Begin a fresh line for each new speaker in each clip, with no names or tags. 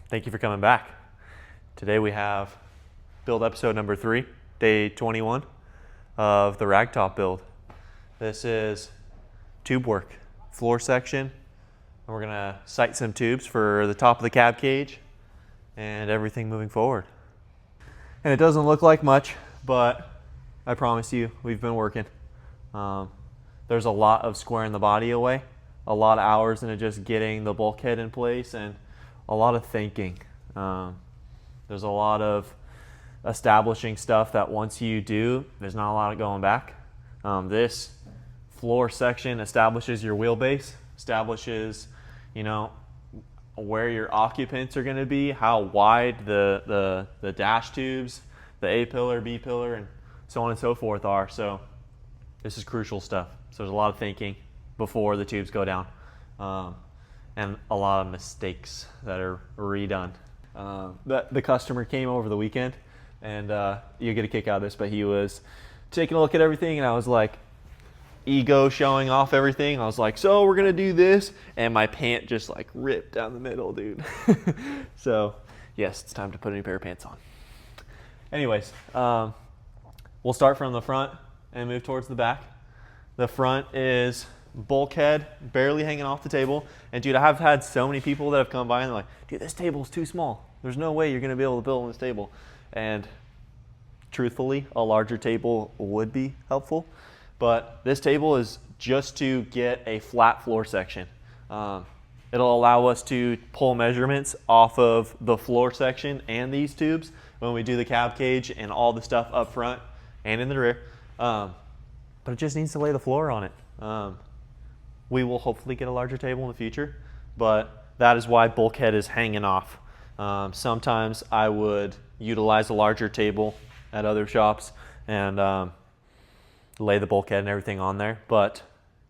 Thank you for coming back. Today we have build episode number 3, day 21 of the ragtop build. This is tube work, floor section, and we're gonna sight some tubes for the top of the cab cage and everything moving forward. And it doesn't look like much, but I promise you, we've been working. There's a lot of squaring the body away, a lot of hours into just getting the bulkhead in place, and a lot of thinking. There's a lot of establishing stuff that once you do, there's not a lot of going back. This floor section establishes your wheelbase, establishes, where your occupants are going to be, how wide the dash tubes, the A pillar, B pillar, and so on and so forth are. So this is crucial stuff. So there's a lot of thinking before the tubes go down. And a lot of mistakes that are redone. The customer came over the weekend, and you get a kick out of this, but he was taking a look at everything, and I was like, ego showing off everything. I was like, so we're gonna do this, and my pant just like ripped down the middle, dude. So yes, it's time to put a new pair of pants on. Anyways, we'll start from the front and move towards the back. The front is bulkhead barely hanging off the table, and dude, I have had so many people that have come by and they're like, dude, this table's too small, there's no way you're going to be able to build on this table. And truthfully, a larger table would be helpful, but this table is just to get a flat floor section. It'll allow us to pull measurements off of the floor section and these tubes when we do the cab cage and all the stuff up front and in the rear, but it just needs to lay the floor on it. We will hopefully get a larger table in the future, but that is why bulkhead is hanging off. Sometimes I would utilize a larger table at other shops and lay the bulkhead and everything on there, but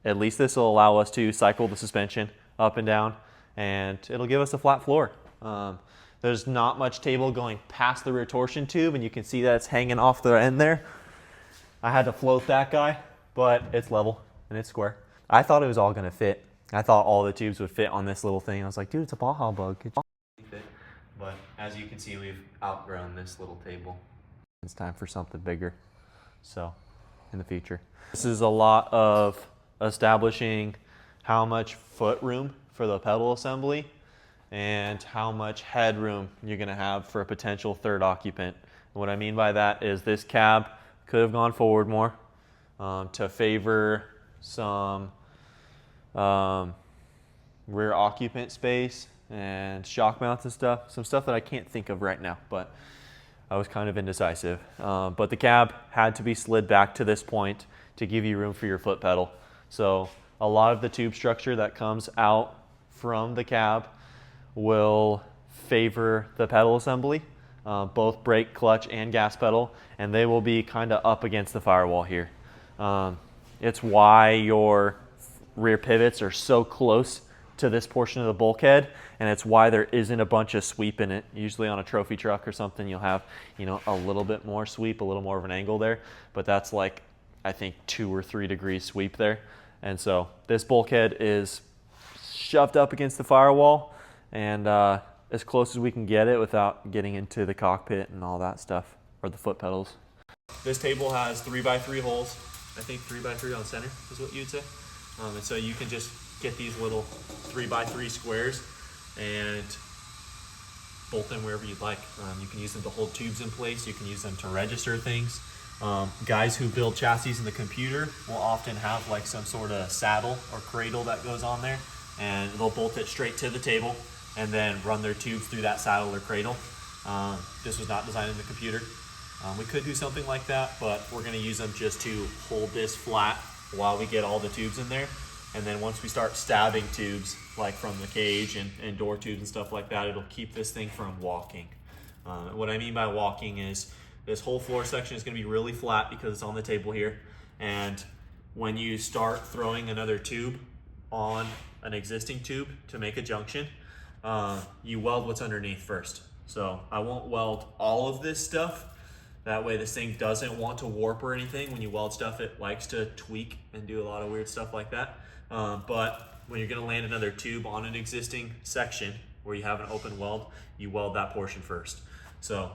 at least this will allow us to cycle the suspension up and down, and it'll give us a flat floor. There's not much table going past the rear torsion tube, and you can see that it's hanging off the end there. I had to float that guy, but it's level and it's square. I thought it was all gonna fit. I thought all the tubes would fit on this little thing. I was like, dude, it's a Baja bug. But as you can see, we've outgrown this little table. It's time for something bigger. So, in the future. This is a lot of establishing how much foot room for the pedal assembly and how much headroom you're gonna have for a potential third occupant. And what I mean by that is this cab could have gone forward more to favor some rear occupant space and shock mounts and stuff. Some stuff that I can't think of right now, but I was kind of indecisive. But the cab had to be slid back to this point to give you room for your foot pedal. So a lot of the tube structure that comes out from the cab will favor the pedal assembly, both brake, clutch, and gas pedal, and they will be kind of up against the firewall here. It's why your rear pivots are so close to this portion of the bulkhead, and it's why there isn't a bunch of sweep in it. Usually on a trophy truck or something, you'll have, a little bit more sweep, a little more of an angle there, but that's like, I think 2 or 3 degrees sweep there. And so this bulkhead is shoved up against the firewall, and as close as we can get it without getting into the cockpit and all that stuff, or the foot pedals. This table has 3x3 holes. I think 3x3 on center is what you'd say. And so you can just get these little 3x3 squares and bolt them wherever you'd like. You can use them to hold tubes in place. You can use them to register things. Guys who build chassis in the computer will often have like some sort of saddle or cradle that goes on there, and they'll bolt it straight to the table and then run their tubes through that saddle or cradle. This was not designed in the computer. We could do something like that, but we're going to use them just to hold this flat while we get all the tubes in there. And then once we start stabbing tubes, like from the cage and door tubes and stuff like that, it'll keep this thing from walking. What I mean by walking is this whole floor section is going to be really flat because it's on the table here. And when you start throwing another tube on an existing tube to make a junction, you weld what's underneath first. So I won't weld all of this stuff. That way this thing doesn't want to warp or anything. When you weld stuff, it likes to tweak and do a lot of weird stuff like that. But when you're gonna land another tube on an existing section, where you have an open weld, you weld that portion first. So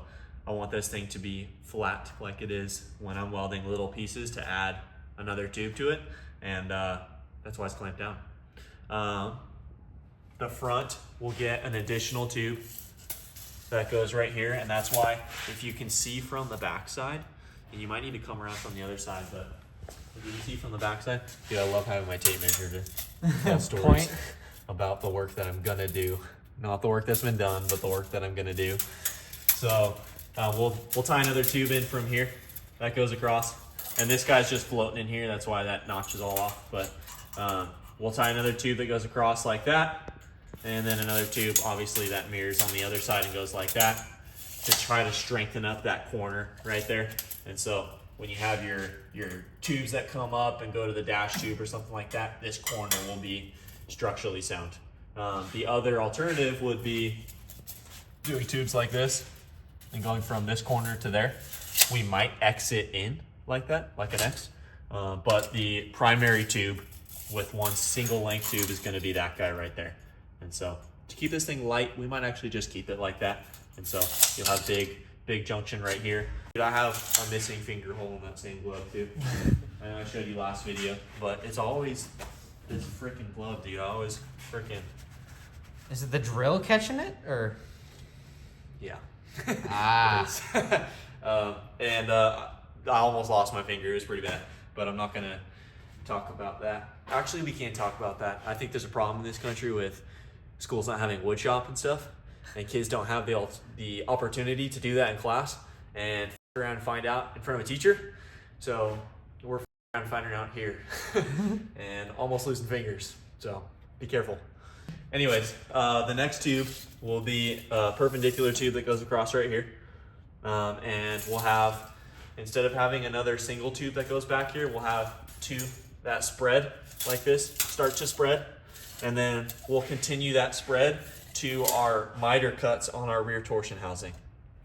I want this thing to be flat like it is when I'm welding little pieces to add another tube to it, and that's why it's clamped down. The front will get an additional tube that goes right here, and that's why if you can see from the back side, and you might need to come around from the other side, but if you can see from the back side, dude, I love having my tape measure to tell stories about the work that I'm gonna do. Not the work that's been done, but the work that I'm gonna do. So we'll tie another tube in from here. That goes across, and this guy's just floating in here. That's why that notch is all off, but we'll tie another tube that goes across like that. And then another tube, obviously, that mirrors on the other side and goes like that to try to strengthen up that corner right there. And so when you have your tubes that come up and go to the dash tube or something like that, this corner will be structurally sound. The other alternative would be doing tubes like this and going from this corner to there. We might exit in like that, like an X, but the primary tube with one single length tube is going to be that guy right there. And so to keep this thing light, we might actually just keep it like that. And so you'll have big junction right here. Dude, I have a missing finger hole in that same glove too. I know I showed you last video, but it's always this freaking glove, dude. I always freaking.
Is it the drill catching it, or?
Yeah. I almost lost my finger. It was pretty bad, but I'm not gonna talk about that. Actually, we can't talk about that. I think there's a problem in this country with schools not having wood shop and stuff, and kids don't have the opportunity to do that in class and around and find out in front of a teacher. So we're around finding out here and almost losing fingers. So be careful. Anyways, the next tube will be a perpendicular tube that goes across right here, and we'll have, instead of having another single tube that goes back here, we'll have two that spread like this, start to spread, and then we'll continue that spread to our miter cuts on our rear torsion housing.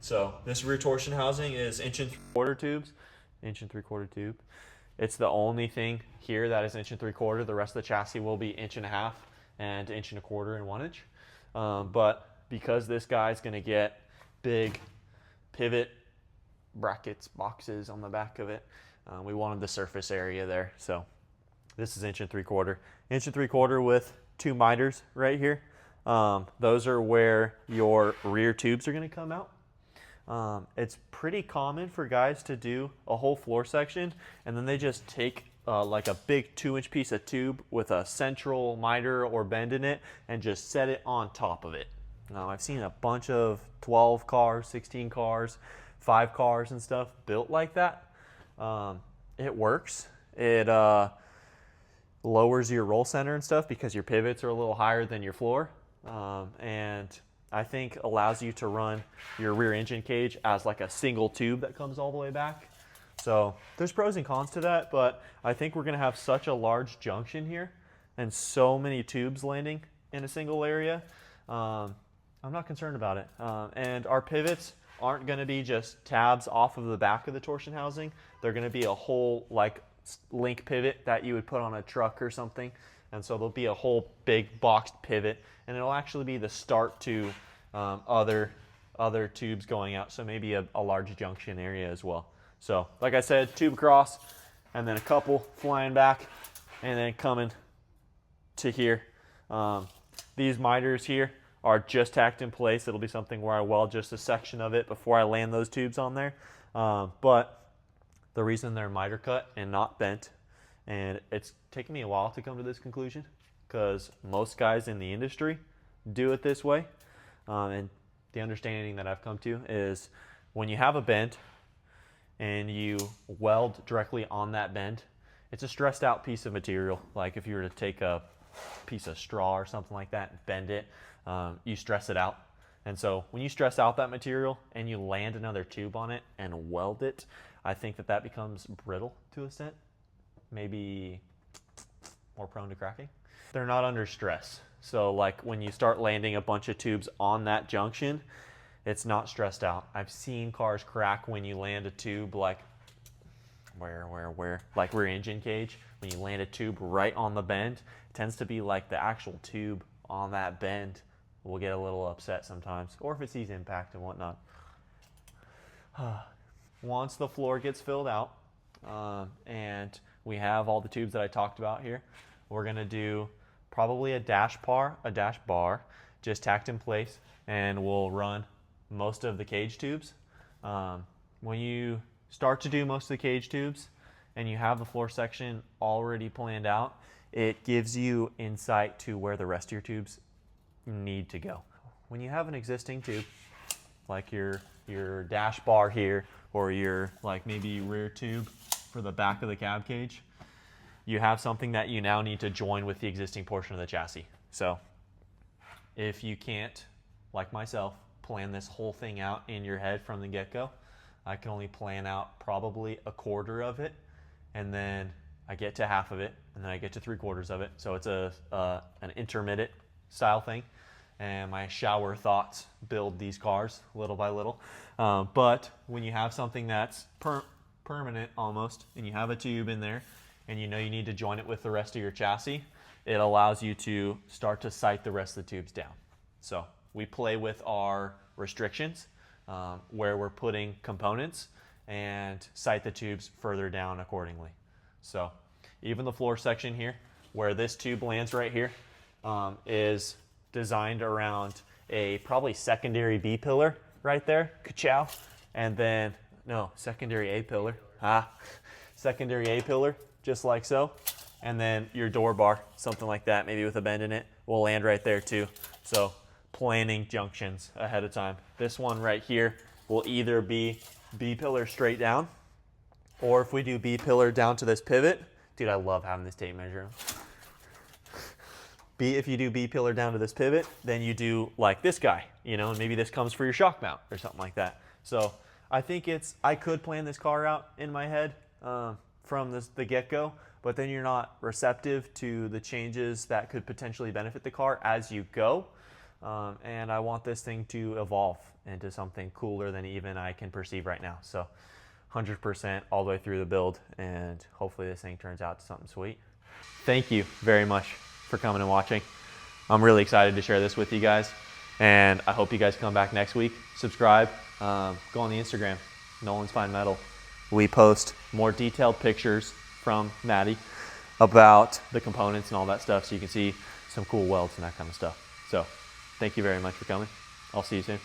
So this rear torsion housing is 1 3/4 tubes, 1 3/4 tube. It's the only thing here that is 1 3/4. The rest of the chassis will be 1.5 and 1 1/4 and 1 inch. But because this guy's gonna get big pivot brackets, boxes on the back of it, we wanted the surface area there. So this is 1 3/4. 1 3/4 with 2 miters right here. Those are where your rear tubes are going to come out. It's pretty common for guys to do a whole floor section and then they just take like a big 2-inch piece of tube with a central miter or bend in it and just set it on top of it. I've seen a bunch of 12 cars, 16 cars, 5 cars and stuff built like that. It works. It lowers your roll center and stuff because your pivots are a little higher than your floor, and I think allows you to run your rear engine cage as like a single tube that comes all the way back. So there's pros and cons to that, but I think we're going to have such a large junction here and so many tubes landing in a single area. I'm not concerned about it. And our pivots aren't going to be just tabs off of the back of the torsion housing. They're going to be a whole like link pivot that you would put on a truck or something, and so there'll be a whole big boxed pivot, and it'll actually be the start to other tubes going out, so maybe a large junction area as well. So like I said, tube across and then a couple flying back and then coming to here. These miters here are just tacked in place. It'll be something where I weld just a section of it before I land those tubes on there, but the reason they're miter cut and not bent, and it's taken me a while to come to this conclusion because most guys in the industry do it this way, and the understanding that I've come to is when you have a bend and you weld directly on that bend, it's a stressed out piece of material. Like if you were to take a piece of straw or something like that and bend it, you stress it out. And so when you stress out that material and you land another tube on it and weld it, I think that becomes brittle to a extent, maybe more prone to cracking. They're not under stress. So like when you start landing a bunch of tubes on that junction, it's not stressed out. I've seen cars crack when you land a tube like like rear engine cage. When you land a tube right on the bend, it tends to be like the actual tube on that bend will get a little upset sometimes, or if it sees impact and whatnot. Once the floor gets filled out, and we have all the tubes that I talked about here, we're gonna do probably a dash bar, just tacked in place, and we'll run most of the cage tubes. When you start to do most of the cage tubes and you have the floor section already planned out, it gives you insight to where the rest of your tubes need to go. When you have an existing tube, like your dash bar here, or your like maybe rear tube for the back of the cab cage, you have something that you now need to join with the existing portion of the chassis. So if you can't, like myself, plan this whole thing out in your head from the get-go, I can only plan out probably a quarter of it, and then I get to half of it, and then I get to 3/4 of it. So it's an intermittent style thing, and my shower thoughts build these cars little by little. But when you have something that's permanent almost, and you have a tube in there, and you know you need to join it with the rest of your chassis, it allows you to start to sight the rest of the tubes down. So we play with our restrictions, where we're putting components, and sight the tubes further down accordingly. So even the floor section here, where this tube lands right here, is designed around a probably secondary B pillar right there, ka-chow, and then, no, secondary A pillar, secondary A pillar, just like so, and then your door bar, something like that, maybe with a bend in it, will land right there too. So planning junctions ahead of time. This one right here will either be B pillar straight down, or if we do B pillar down to this pivot, dude, I love having this tape measure. If you do B pillar down to this pivot, then you do like this guy, you know, and maybe this comes for your shock mount or something like that. So I think I could plan this car out in my head from the get-go, but then you're not receptive to the changes that could potentially benefit the car as you go. And I want this thing to evolve into something cooler than even I can perceive right now. So 100% all the way through the build, and hopefully this thing turns out to something sweet. Thank you very much for coming and watching. I'm really excited to share this with you guys, and I hope you guys come back next week. Subscribe, go on the Instagram, Nolan's Fine Metal. We post more detailed pictures from Maddie about the components and all that stuff, so you can see some cool welds and that kind of stuff. So thank you very much for coming. I'll see you soon.